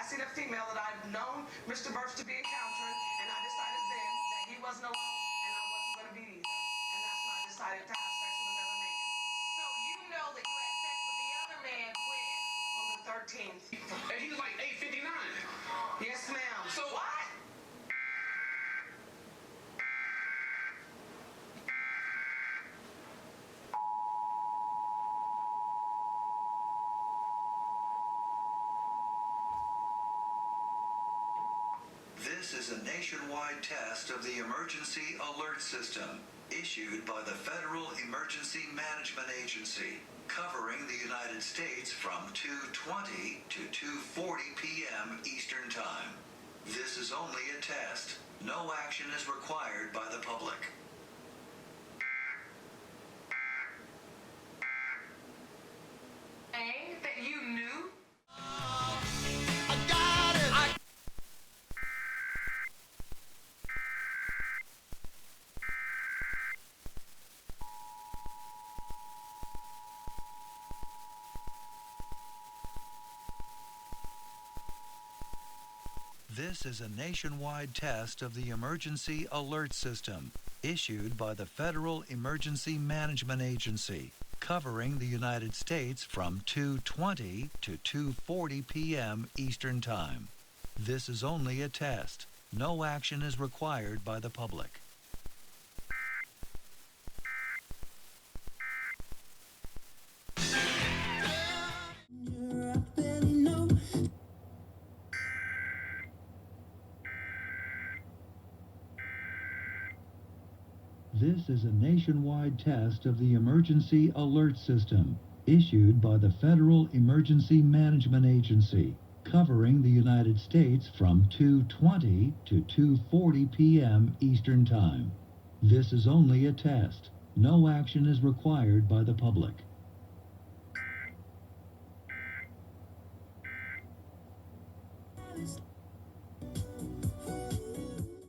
I seen a female that I've known Mr. Birch to be encountering, and I decided then that he wasn't alone, and I wasn't going to be either. And that's when I decided to have sex with another man. So you know that you had sex with the other man when? On the 13th. And he was like 8:59. Yes, ma'am. So What? This is a nationwide test of the emergency alert system issued by the Federal Emergency Management Agency, covering the United States from 2:20 to 2:40 p.m. Eastern Time. This is only a test. No action is required by the public. That you knew? This is a nationwide test of the emergency alert system issued by the Federal Emergency Management Agency, covering the United States from 2:20 to 2:40 p.m. Eastern Time. This is only a test. No action is required by the public. This is a nationwide test of the emergency alert system issued by the Federal Emergency Management Agency, covering the United States from 2:20 to 2:40 p.m. Eastern Time. This is only a test. No action is required by the public.